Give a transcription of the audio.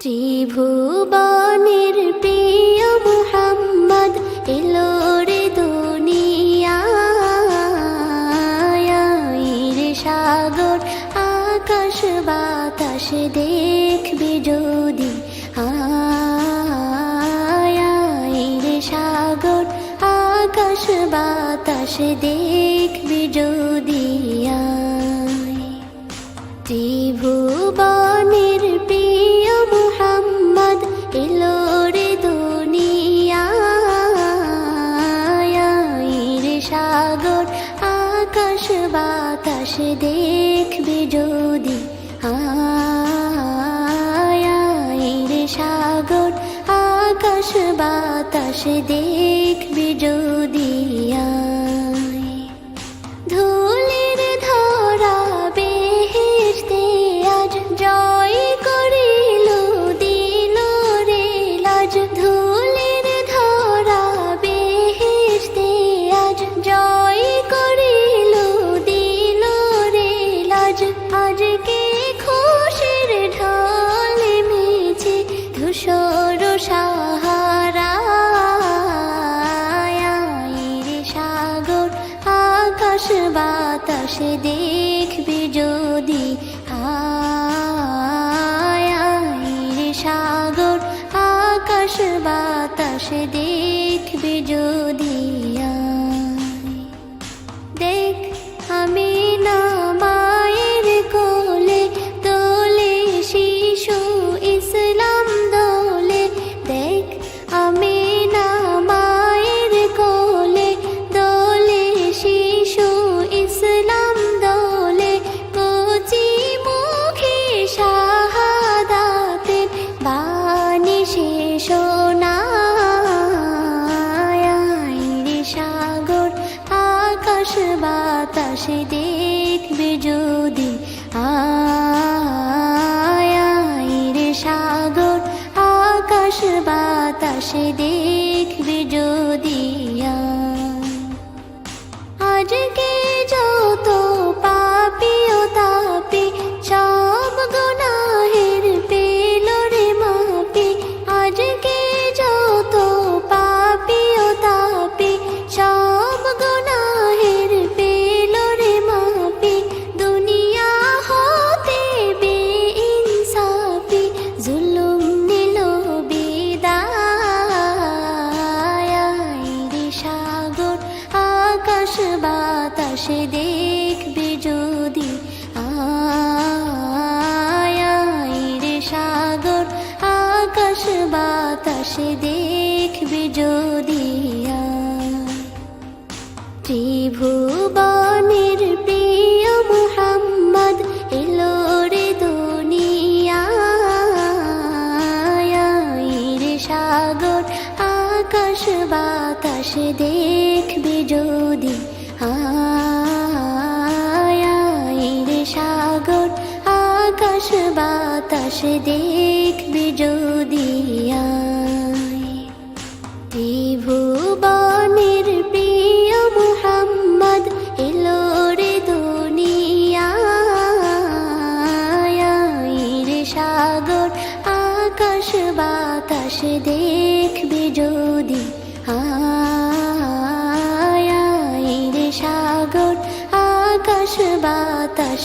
ত্রিভুবনের প্রিয় মুহাম্মদ এলো রে দুনিয়ায় রে সাগর আকাশ বাতাস দেখবি যদি রে সাগর আকাশ বাতাস দেখবি যদি ত্রিভুবনের প্রিয় মুহাম্মদ এলো রে দুনিয়ায় রে সাগর আকাশ বাতাস দেখবি যদি রে সাগর আকাশ বাতাস দেখবি যদি ধুলির ধরা বেহেশতে আজ জয় করিল দিল রে লাজ ধুলির ধরা বেহেশতে আজ জয় করিল দিল রে লাজ আজকে খুশির ঢল মেছে ধূসর সাহারা রে সাগর আকাশ বাতাস দেখবি যদি রে সাগর আকাশ বাতাস দেখবি যদি দেখ আমি না মায়ের কোলে দোলে শিশু ইসলাম দোলে দেখ আমি না মায়ের কোলে দোলে শিশু ইসলাম দোলে কচি মুখে শাহাদাতের বাণী শেষ রে সাগর আকাশ বাতাস দেখবি যদি রে সাগর আকাশ বাতাস দেখবি যদি আজকে যত পাপী ও তাপী সব গুনাহের পেল রে মাপি আজকে যত পাপী ও তাপী সব গুনাহের পেল রে মাপি দুনিয়া হতে বেইনসাফি জুলুম নিল বিদায় রে সাগর আকাশ বাতাস দেখবি যদি রে সাগর আকাশ বাতাস দেখবি যদি ত্রিভুবনের প্রিয় মুহাম্মদ এলো রে দুনিয়ায় রে সাগর আকাশ বাতাস দেখবি যদি রে সাগর আকাশ বাতাস দেখবি যদি ত্রিভুবনের প্রিয় মুহাম্মদ এলো রে দুনিয়ায় রে সাগর আকাশ বাতাস দেখবি যদি রে সাগর আকাশ বাতাস